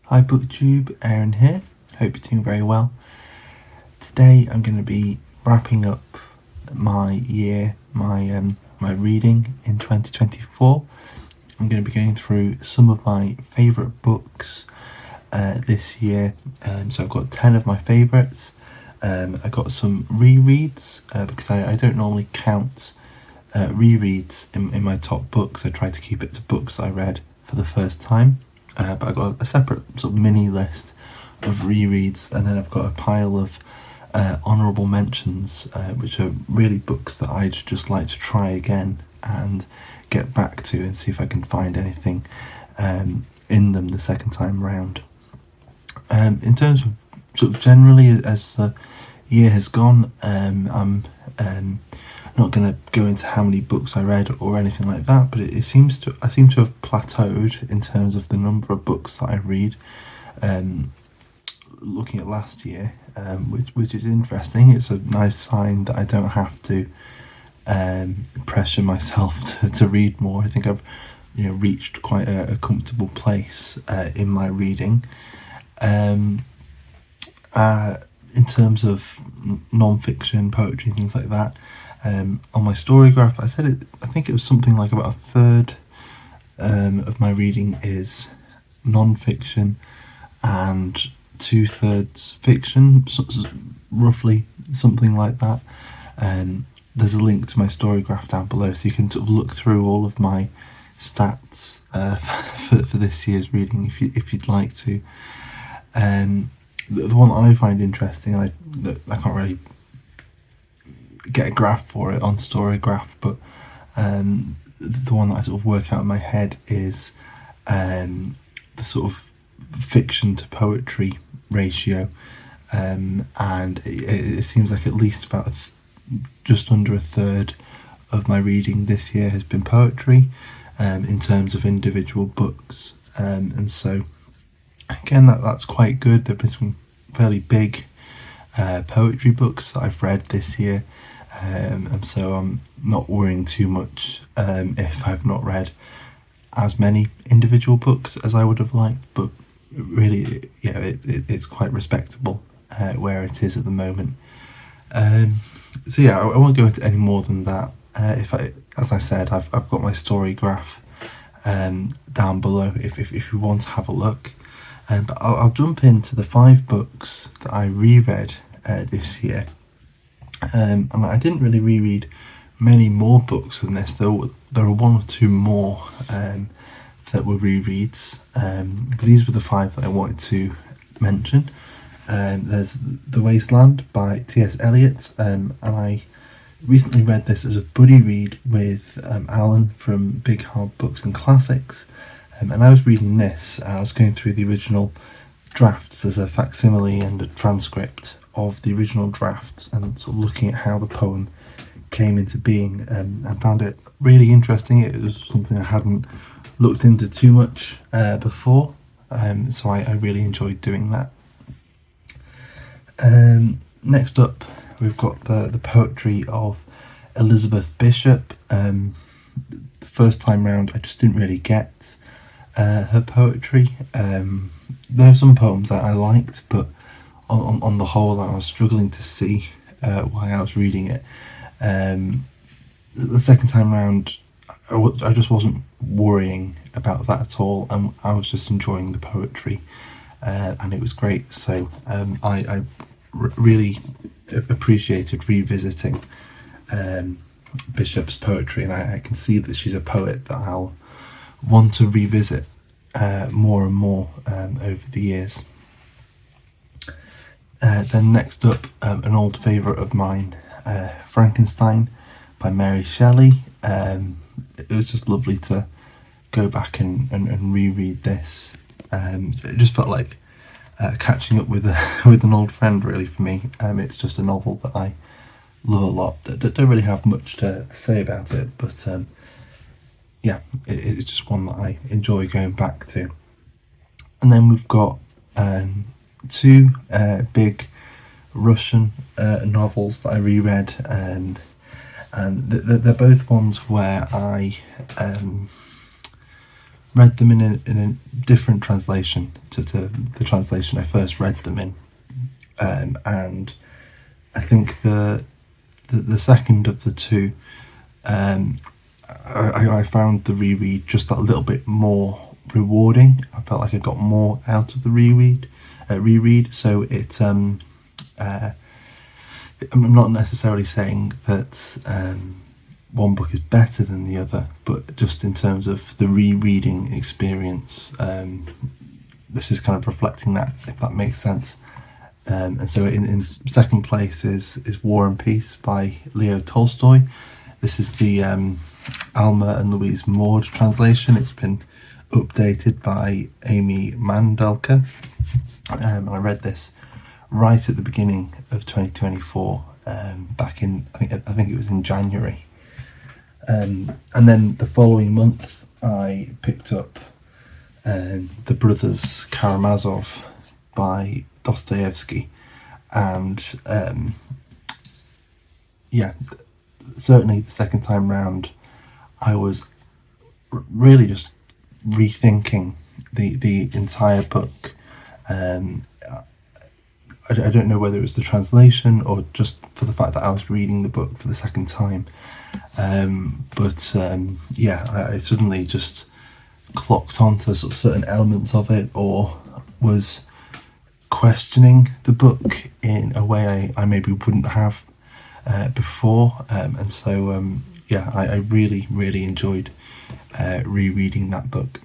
Hi Booktube, Aaron here. Hope you're doing very well. Today I'm going to be wrapping up my year, my reading in 2024. I'm going to be going through some of my favourite books this year. So I've got 10 of my favourites. I got some rereads because I don't normally count rereads in my top books. I try to keep it to books I read for the first time. But I've got a separate sort of mini list of rereads, and then I've got a pile of honourable mentions, which are really books that I'd just like to try again and get back to and see if I can find anything in them the second time round. In terms of sort of generally as the year has gone, I'm not going to go into how many books I read or anything like that, but I seem to have plateaued in terms of the number of books that I read. Looking at last year, which is interesting. It's a nice sign that I don't have to pressure myself to read more. I think I've reached quite a comfortable place in my reading. In terms of non-fiction, poetry, things like that. On my story graph, I think it was something like about a third of my reading is non-fiction and 2/3 fiction, roughly something like that. There's a link to my story graph down below, so you can sort of look through all of my stats for this year's reading if you'd like to. The one that I find interesting, I can't really get a graph for it on Storygraph, but the one that I sort of work out in my head is the sort of fiction to poetry ratio, and it seems like at least about just under a third of my reading this year has been poetry, in terms of individual books, and so again that's quite good. There have been some fairly big poetry books that I've read this year. And so I'm not worrying too much if I've not read as many individual books as I would have liked, but really, it's quite respectable where it is at the moment. So yeah, I won't go into any more than that. As I said, I've got my story graph down below if you want to have a look. But I'll jump into the 5 books that I reread this year. And I didn't really reread many more books than this, though there are 1 or 2 more that were rereads. But these were the 5 that I wanted to mention. There's The Wasteland by T.S. Eliot, and I recently read this as a buddy read with Alan from Big Hard Books and Classics. And I was reading this, I was going through the original drafts. There's a facsimile and a transcript of the original drafts and sort of looking at how the poem came into being. I found it really interesting. It was something I hadn't looked into too much before, so I really enjoyed doing that. Next up, we've got the poetry of Elizabeth Bishop. The first time round I just didn't really get her poetry. There are some poems that I liked, but on the whole I was struggling to see why I was reading it. The second time round I just wasn't worrying about that at all, and I was just enjoying the poetry, and it was great. So I really appreciated revisiting Bishop's poetry, and I can see that she's a poet that I'll want to revisit more and more over the years. Then next up, an old favourite of mine, Frankenstein by Mary Shelley. It was just lovely to go back and reread this. It just felt like catching up with with an old friend, really, for me. It's just a novel that I love a lot. Don't really have much to say about it, but yeah, it's just one that I enjoy going back to. And then we've got 2 big Russian novels that I reread, and they're both ones where I read them in a different translation to the translation I first read them in, and I think the second of the two, I found the reread just that little bit more rewarding. I felt like I got more out of the reread. So it I'm not necessarily saying that one book is better than the other, but just in terms of the rereading experience, this is kind of reflecting that, if that makes sense. And so in second place is War and Peace by Leo Tolstoy. This is the Alma and Louise Maud translation. It's been updated by Amy Mandelker. I read this right at the beginning of 2024, back in, I think it was in January. And then the following month I picked up The Brothers Karamazov by Dostoevsky, and certainly the second time round I was really just rethinking the entire book. I don't know whether it was the translation or just for the fact that I was reading the book for the second time, but I suddenly just clocked onto sort of certain elements of it, or was questioning the book in a way I maybe wouldn't have before, and so I really enjoyed rereading that book.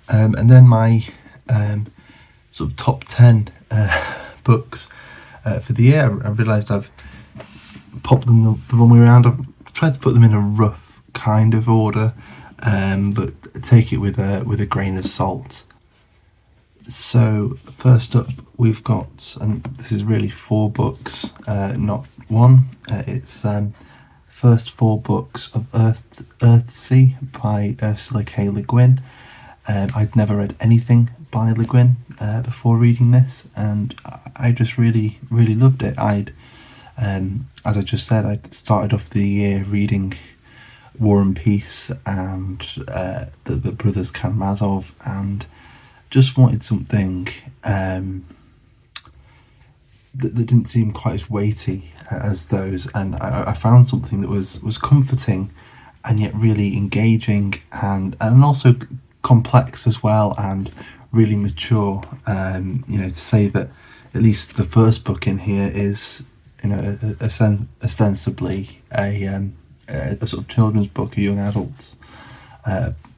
And then my sort of top 10 books for the year, I realised I've popped them the wrong way around. I've tried to put them in a rough kind of order, but take it with a grain of salt. So first up we've got, and this is really 4 books, not one. It's first 4 books of Earthsea by Ursula K. Le Guin. I'd never read anything by Le Guin before reading this, and I just really loved it. As I just said, I'd started off the year reading War and Peace and the Brothers Karamazov, and just wanted something that didn't seem quite as weighty as those, and I found something that was comforting and yet really engaging, and also complex as well, and really mature. To say that at least the first book in here is, ostensibly a sort of children's book, a young adult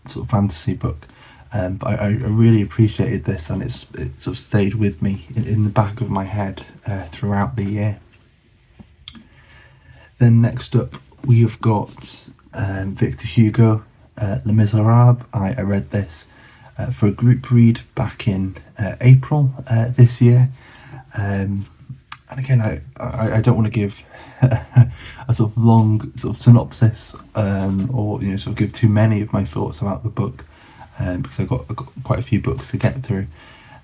sort of fantasy book. But I really appreciated this, and it sort of stayed with me in the back of my head throughout the year. Then next up we have got Victor Hugo, Les Misérables. I read this for a group read back in April this year. And again, I don't want to give a sort of long sort of synopsis, or sort of give too many of my thoughts about the book, because I've got quite a few books to get through.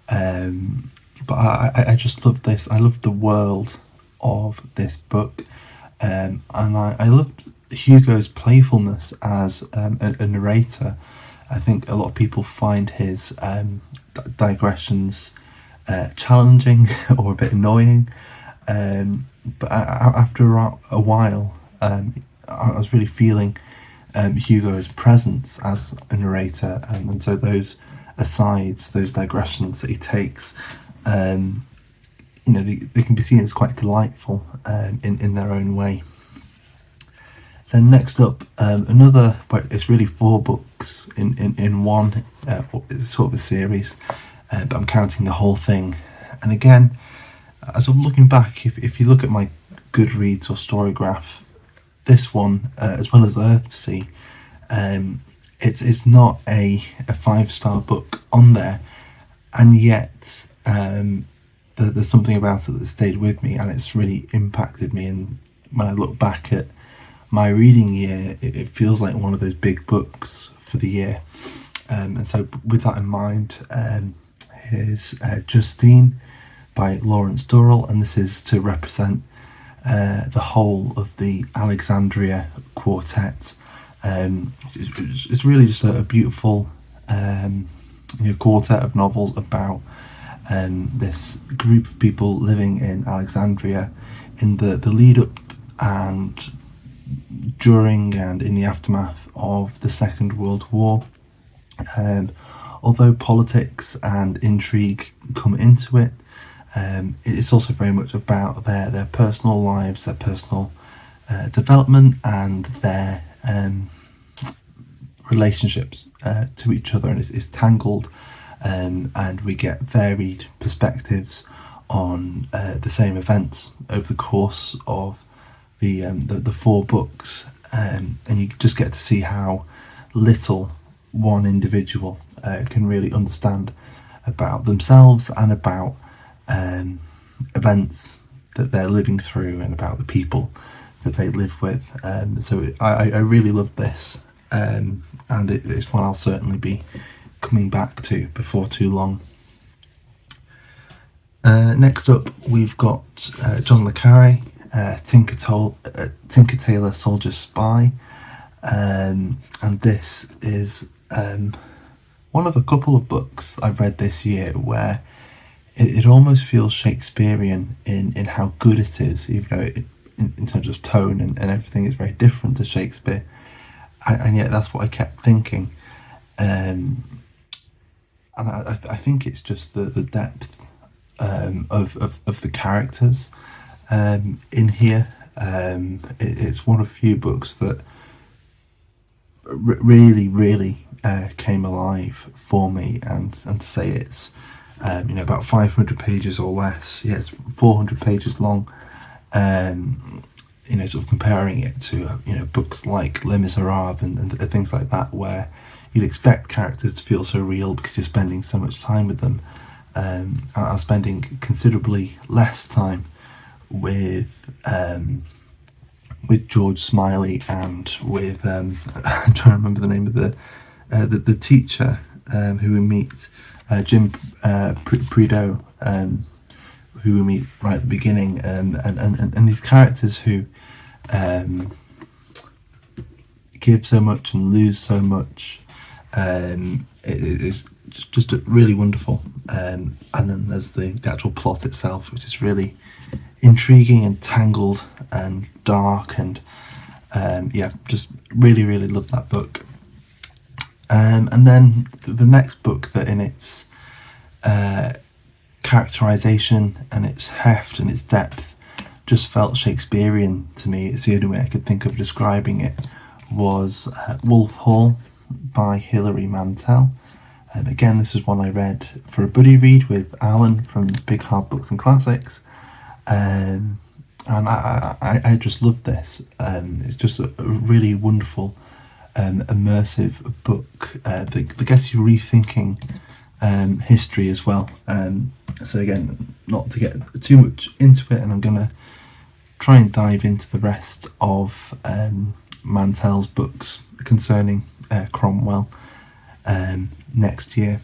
But I just love this. I love the world of this book, and I loved Hugo's playfulness as a narrator. I think a lot of people find his digressions challenging or a bit annoying, but after a while I was really feeling Hugo's presence as a narrator, and so those asides, those digressions that he takes, they can be seen as quite delightful in their own way. Then next up, another, but it's really 4 books in one. It's sort of a series, but I'm counting the whole thing. And again, as I'm looking back, if you look at my Goodreads or Storygraph, this one, as well as Earthsea, it's not a 5-star book on there, and yet there's something about it that stayed with me, and it's really impacted me. And when I look back at my reading year, it feels like one of those big books for the year. And so with that in mind, here's Justine by Laurence Durrell, and this is to represent the whole of the Alexandria Quartet. It's really just a beautiful quartet of novels about this group of people living in Alexandria in the lead up and during and in the aftermath of the Second World War. Although politics and intrigue come into it, it's also very much about their personal lives, their personal development, and their relationships to each other, and it's tangled, and we get varied perspectives on the same events over the course of the 4 books, and you just get to see how little one individual can really understand about themselves and about events that they're living through and about the people that they live with. So I really love this, and it's one I'll certainly be coming back to before too long. Next up, we've got John le Carré, Tinker Tailor Soldier Spy, and this is one of a couple of books I've read this year where it almost feels Shakespearean in how good it is, even though in terms of tone and everything is very different to Shakespeare, and yet that's what I kept thinking. And I think it's just the depth of the characters in here. It's one of few books that really came alive for me, and to say it's about 500 pages or less. Yeah, it's 400 pages long. Sort of comparing it to books like Les Misérables and things like that, where you'd expect characters to feel so real because you're spending so much time with them. I'm spending considerably less time with George Smiley and with I'm trying to remember the name of the teacher who we meet, Jim Prideaux, who we meet right at the beginning, and these characters who give so much and lose so much. It is just really wonderful, and then there's the actual plot itself, which is really intriguing and tangled and dark, and just really love that book. And then the next book that in its characterization and its heft and its depth just felt Shakespearean to me, it's the only way I could think of describing it, was Wolf Hall by Hilary Mantel. And again, this is one I read for a buddy read with Alan from Big Hard Books and Classics, and I just loved this. It's just a really wonderful, immersive book that gets you rethinking history as well. So again, not to get too much into it, and I'm going to try and dive into the rest of Mantel's books concerning Cromwell next year.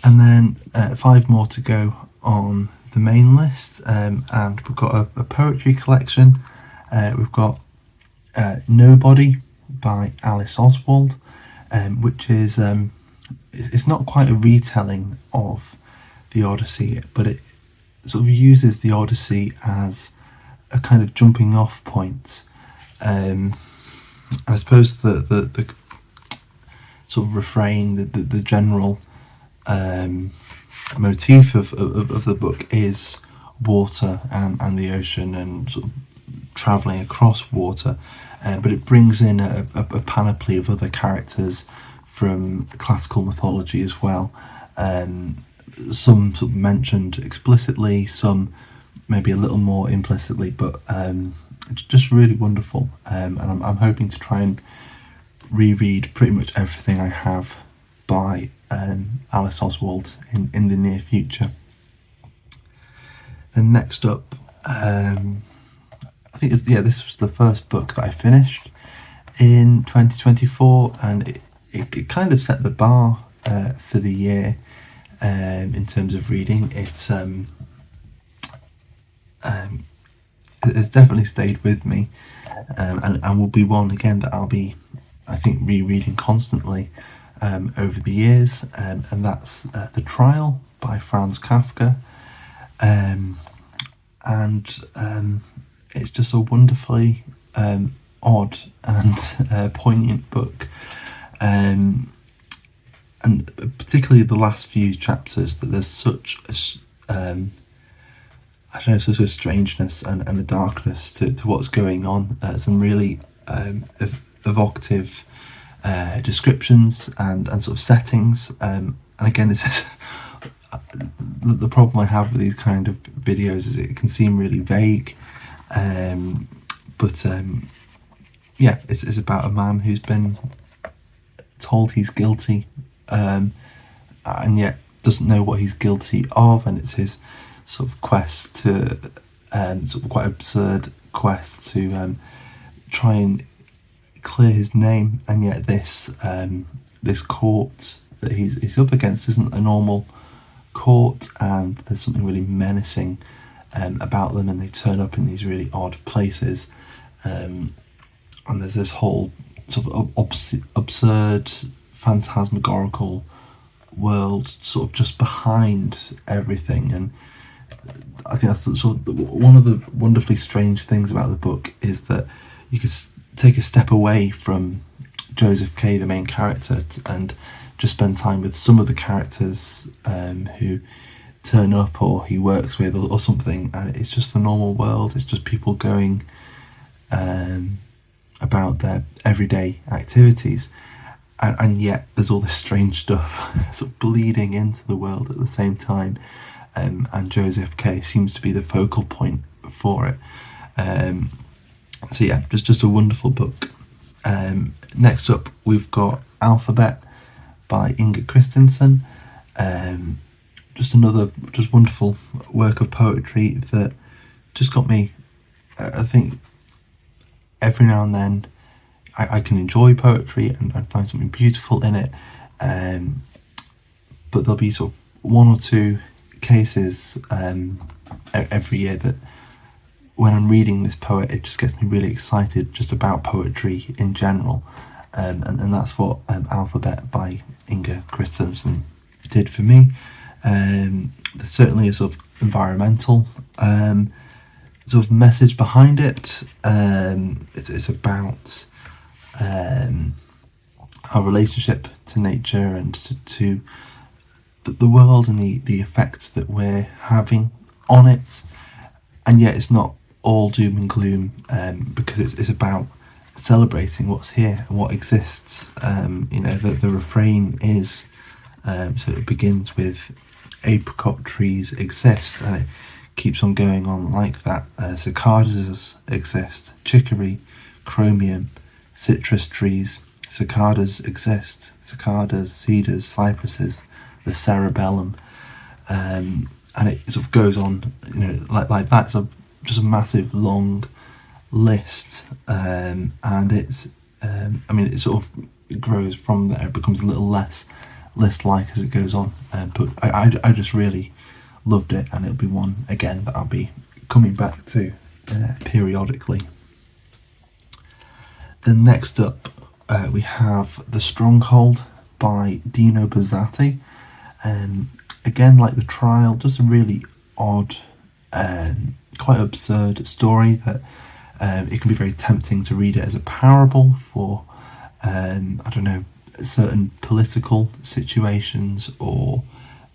And then 5 more to go on the main list, and we've got a poetry collection. We've got Nobody by Alice Oswald, which is it's not quite a retelling of the Odyssey, but it sort of uses the Odyssey as a kind of jumping off point. And I suppose the sort of refrain, the general motif of the book is water and the ocean and sort of travelling across water, but it brings in a panoply of other characters from classical mythology as well. Some sort of mentioned explicitly, some maybe a little more implicitly, but it's just really wonderful. And I'm hoping to try and reread pretty much everything I have by Alice Oswald in the near future. Then next up, I think this was the first book that I finished in 2024, and it kind of set the bar for the year in terms of reading. It's definitely stayed with me, and will be one again that I'll be, I think, rereading constantly. over the years, and that's The Trial by Franz Kafka. It's just a wonderfully odd and poignant book, and particularly the last few chapters, that there's such a such a strangeness and a darkness to what's going on. Some really evocative descriptions and sort of settings. And again, this is the problem I have with these kind of videos, is it can seem really vague. It's about a man who's been told he's guilty, and yet doesn't know what he's guilty of, and it's his sort of quest to, sort of quite absurd quest to try and clear his name, and yet this court that he's up against isn't a normal court, and there's something really menacing about them, and they turn up in these really odd places, and there's this whole sort of absurd, phantasmagorical world sort of just behind everything. And I think that's one of the wonderfully strange things about the book, is that you could take a step away from Joseph K, the main character, and just spend time with some of the characters who turn up or he works with or something, and it's just the normal world. It's just people going about their everyday activities, and yet there's all this strange stuff sort of bleeding into the world at the same time, and Joseph K seems to be the focal point for it. Just a wonderful book. Next up, we've got Alphabet by Inger Christensen. Just another wonderful work of poetry that just got me. I think every now and then I can enjoy poetry and find something beautiful in it, but there'll be sort of one or two cases every year that when I'm reading this poet, it just gets me really excited just about poetry in general, and that's what Alphabet by Inger Christensen did for me. There's certainly a sort of environmental sort of message behind it. It's about our relationship to nature and to the world, and the effects that we're having on it, and yet it's not all doom and gloom, because it's about celebrating what's here and what exists. The refrain is, so it begins with apricot trees exist, and it keeps on going on like that. Cicadas exist, chicory, chromium, citrus trees, cicadas exist, cicadas, cedars, cypresses, the cerebellum, and it sort of goes on, like that. So just a massive long list, and it's it sort of grows from there. It becomes a little less list-like as it goes on, but I just really loved it, and it'll be one again that I'll be coming back to periodically. Then next up, we have The Stronghold by Dino Buzzati. Again, like The Trial, just a really odd, quite absurd story that it can be very tempting to read it as a parable for, certain political situations, or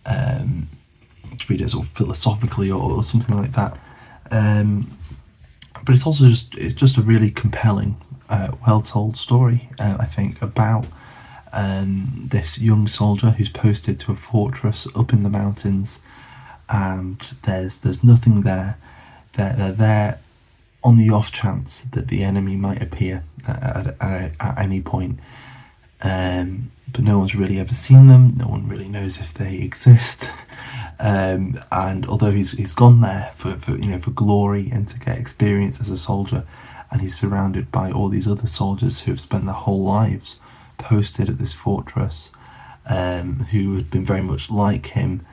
to read it sort of philosophically or something like that. But it's also just a really compelling, well-told story, I think, about this young soldier who's posted to a fortress up in the mountains, and there's nothing there. They're there on the off chance that the enemy might appear at any point, but no one's really ever seen them. No one really knows if they exist, and although he's gone there for glory and to get experience as a soldier, and he's surrounded by all these other soldiers who have spent their whole lives posted at this fortress, who had been very much like him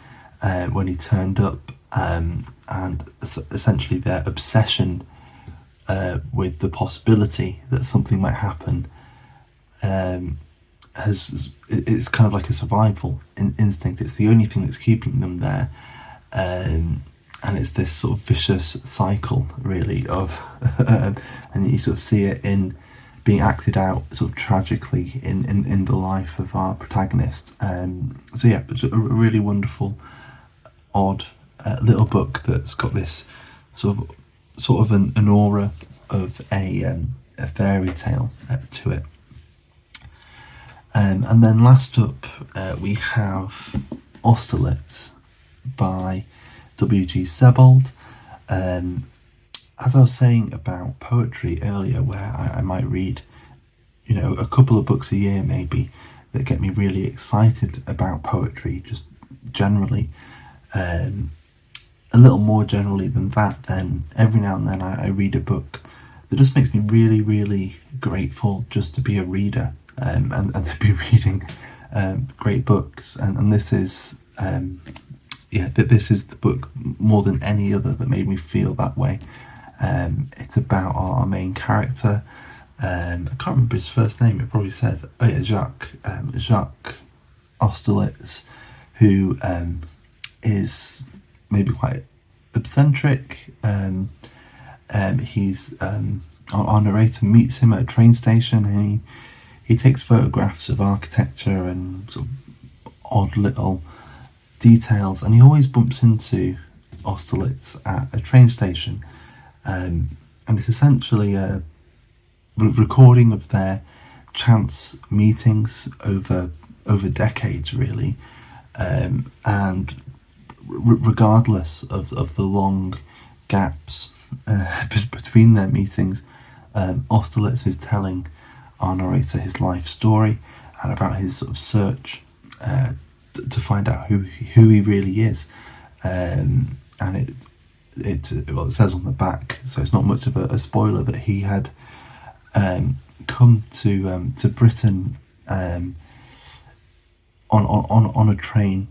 when he turned up, and essentially their obsession with the possibility that something might happen it's kind of like a survival instinct. It's the only thing that's keeping them there, and it's this sort of vicious cycle, really, of and you sort of see it in being acted out sort of tragically in the life of our protagonist. So yeah, it's a really wonderful, odd little book that's got this sort of an aura of a fairy tale to it. And then last up, we have Austerlitz by W.G. Sebald. As I was saying about poetry earlier, where I might read, a couple of books a year maybe that get me really excited about poetry, just generally, a little more generally than that, then every now and then I read a book that just makes me really, really grateful just to be a reader, and to be reading great books. And this is, this is the book more than any other that made me feel that way. It's about our main character. I can't remember his first name. It probably says, Jacques Austerlitz, who is maybe quite eccentric. He's our narrator meets him at a train station, and he takes photographs of architecture and sort of odd little details, and he always bumps into Austerlitz at a train station. And it's essentially a recording of their chance meetings over decades, really, and regardless of the long gaps between their meetings, Austerlitz is telling our narrator his life story and about his sort of search to find out who he really is, and it says on the back, so it's not much of a spoiler, that he had come to Britain on a train,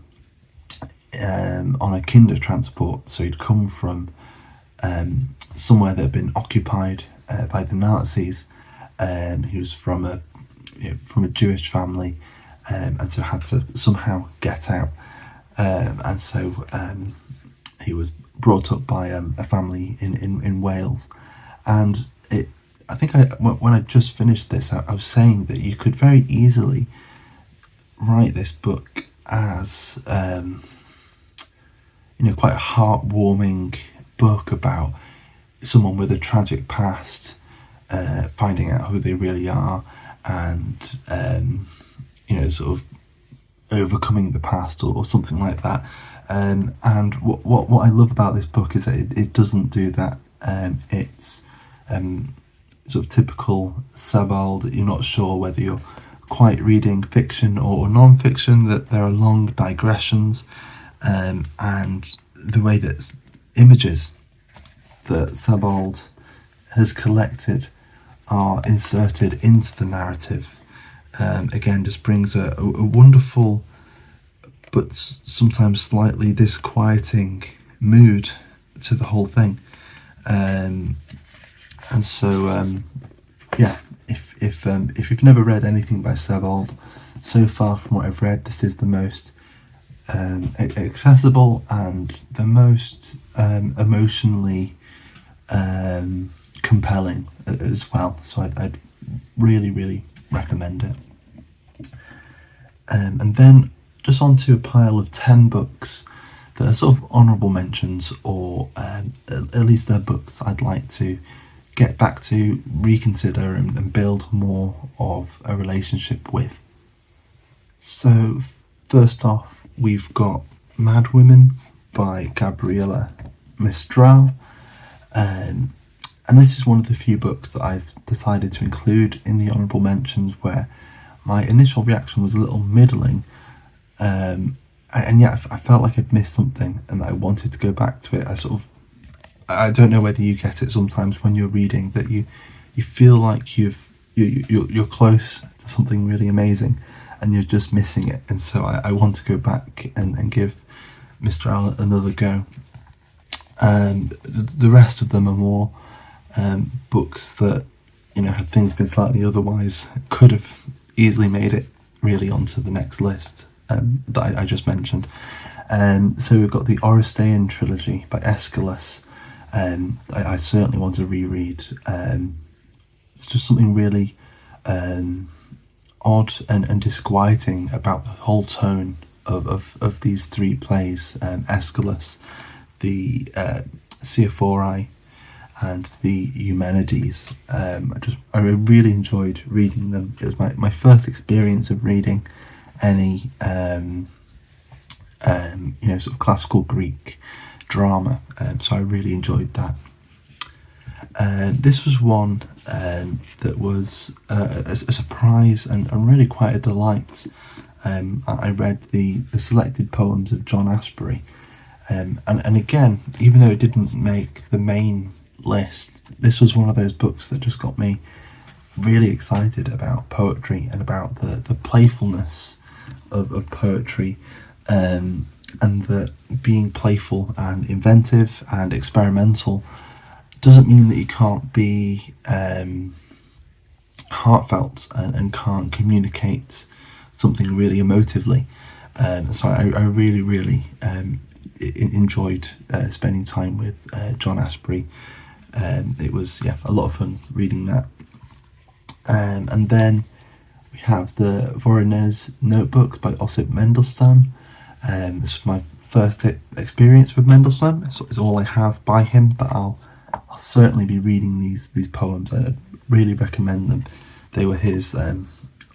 on a kinder transport. So he'd come from somewhere that had been occupied by the Nazis. He was from a Jewish family, and so had to somehow get out, and so he was brought up by a family in Wales. And I think when I just finished this, I was saying that you could very easily write this book as quite a heartwarming book about someone with a tragic past finding out who they really are, and sort of overcoming the past or something like that. And what I love about this book is that it doesn't do that. It's sort of typical Sebald. You're not sure whether you're quite reading fiction or non-fiction, that there are long digressions, and the way that images that Sebald has collected are inserted into the narrative, again just brings a wonderful but sometimes slightly disquieting mood to the whole thing. And so if you've never read anything by Sebald, so far from what I've read, this is the most accessible and the most emotionally compelling as well. So I'd really, really recommend it. And then just onto a pile of 10 books that are sort of honourable mentions, or at least they're books I'd like to get back to, reconsider, and build more of a relationship with. So first off, we've got Mad Women by Gabriela Mistral, and this is one of the few books that I've decided to include in the honourable mentions, where my initial reaction was a little middling, and yet I felt like I'd missed something and I wanted to go back to it. I don't know whether you get it sometimes when you're reading, that you feel like you're close to something really amazing and you're just missing it, and so I want to go back and give Mistral another go. And the rest of them are more books that, had things been slightly otherwise, could have easily made it really onto the next list that I just mentioned. So we've got the Orestean trilogy by Aeschylus. I certainly want to reread. It's just something really odd and disquieting about the whole tone of these three plays, Aeschylus, the Seaphori, and the Eumenides. I really enjoyed reading them. It was my first experience of reading any sort of classical Greek drama, so I really enjoyed that. This was one that was a surprise and really quite a delight. I read the selected poems of John Asbury, and again, even though it didn't make the main list, this was one of those books that just got me really excited about poetry and about the playfulness of poetry, and that being playful and inventive and experimental doesn't mean that you can't be heartfelt and can't communicate something really emotively. So I really enjoyed spending time with John Asbury. It was a lot of fun reading that. And then we have the Voronezh notebooks by Osip Mandelstam. This was my first experience with Mandelstam. It's all I have by him, but I'll certainly be reading these poems. I really recommend them. They were his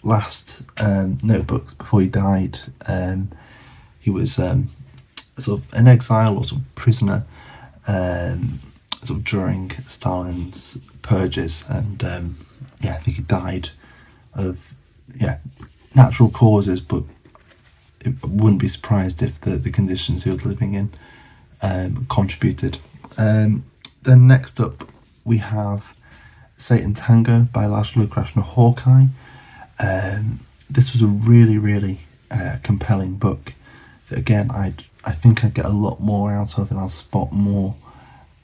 last notebooks before he died. He was sort of an exile or sort of prisoner sort of during Stalin's purges, and I think he died of natural causes, but I wouldn't be surprised if the conditions he was living in contributed. Then next up we have Satan Tango by Laszlo Krasznahorkai. This was a really compelling book that, again, I think I'd get a lot more out of, and I'll spot more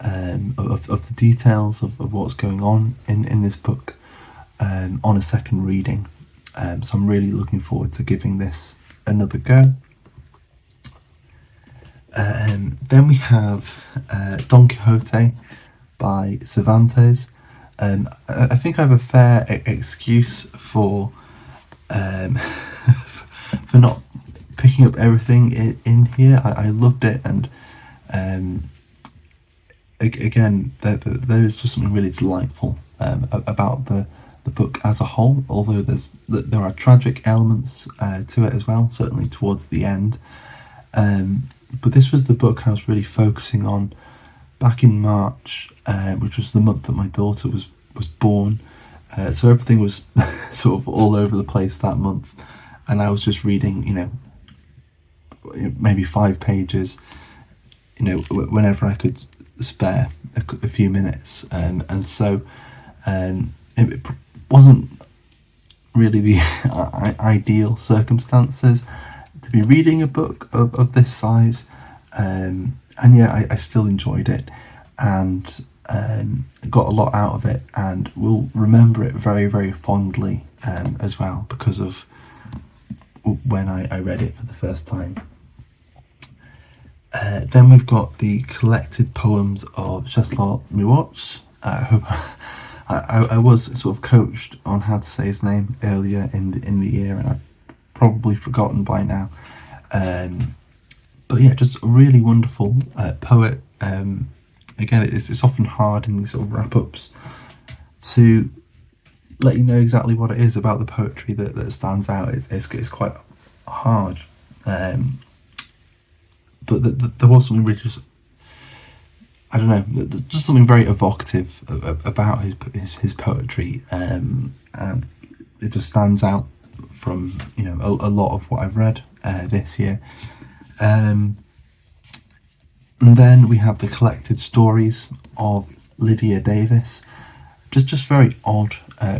of the details of what's going on in this book on a second reading. So I'm really looking forward to giving this another go. Then we have Don Quixote by Cervantes. I think I have a fair excuse for for not picking up everything in here. I loved it, and again, there's just something really delightful about the book as a whole, although there are tragic elements to it as well, certainly towards the end. But this was the book I was really focusing on back in March, which was the month that my daughter was born. So everything was sort of all over the place that month, and I was just reading, maybe 5 pages, whenever I could spare a few minutes, and so it wasn't really the ideal circumstances to be reading a book of this size, and yet I still enjoyed it, and got a lot out of it, and will remember it very fondly as well, because of when I read it for the first time. Then we've got the collected poems of Czesław Miłosz. I was sort of coached on how to say his name earlier in the year, and I've probably forgotten by now. But just a really wonderful poet. Again, it's often hard in these sort of wrap-ups to let you know exactly what it is about the poetry that stands out. It's quite hard. But there was something really just, I don't know, just something very evocative about his poetry, and it just stands out from a lot of what I've read this year. And then we have the collected stories of Lydia Davies, just very odd,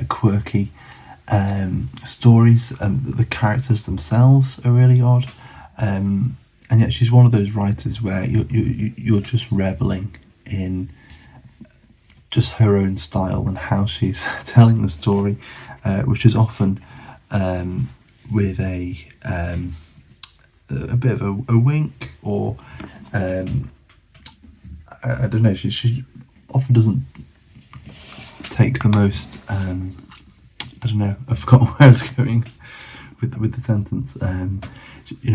quirky stories. The characters themselves are really odd. And yet she's one of those writers where you're just reveling in just her own style and how she's telling the story, which is often with a bit of a wink, or I don't know. She often doesn't take the most. I don't know. I've forgotten where I was going with the sentence.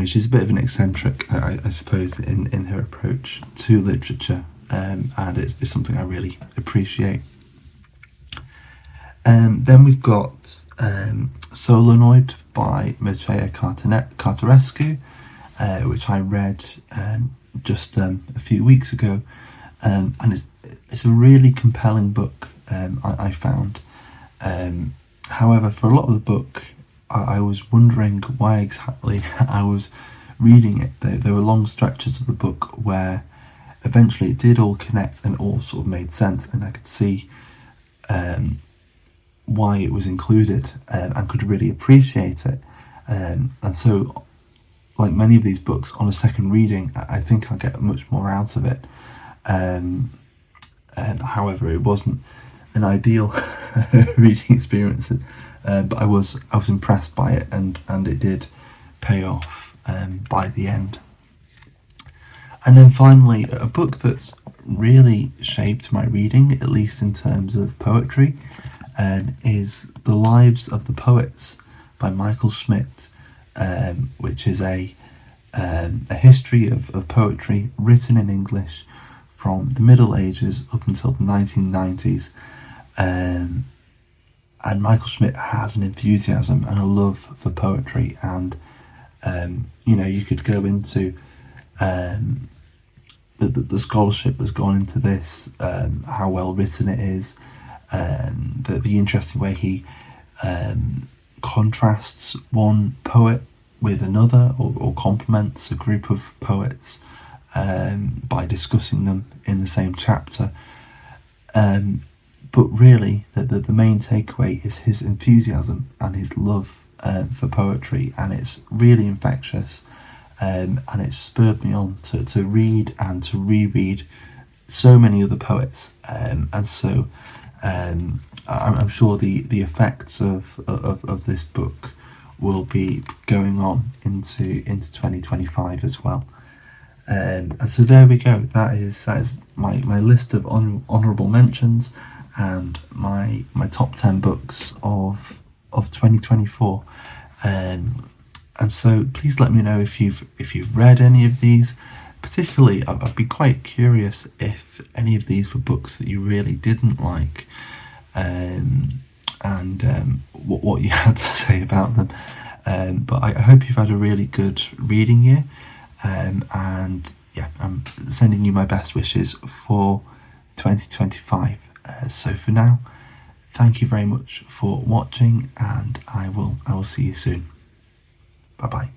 She's a bit of an eccentric, I suppose, in her approach to literature, and it's something I really appreciate. Then we've got Solenoid by Mircea Cărtărescu, which I read just a few weeks ago, and it's a really compelling book. I found. However, for a lot of the book, I was wondering why exactly I was reading it. There were long stretches of the book where eventually it did all connect and all sort of made sense, and I could see why it was included, and could really appreciate it. And so, like many of these books, on a second reading, I think I'll get much more out of it. However, it wasn't an ideal reading experience, but I was impressed by it, and it did pay off by the end. And then finally, a book that's really shaped my reading, at least in terms of poetry, is The Lives of the Poets by Michael Schmidt, which is a history of poetry written in English from the Middle Ages up until the 1990s. And Michael Schmidt has an enthusiasm and a love for poetry, and you could go into the scholarship that's gone into this, how well written it is, the interesting way he contrasts one poet with another, or complements a group of poets by discussing them in the same chapter. But really, the main takeaway is his enthusiasm and his love for poetry, and it's really infectious, and it's spurred me on to read and to reread so many other poets, and so I'm sure the effects of this book will be going on into 2025 as well. And so there we go. That is my list of honourable mentions and my top 10 books of 2024. And so please let me know if you've read any of these. Particularly, I'd be quite curious if any of these were books that you really didn't like, and what you had to say about them. But I hope you've had a really good reading year, and yeah, I'm sending you my best wishes for 2025. So for now, thank you very much for watching, and I will see you soon. Bye bye.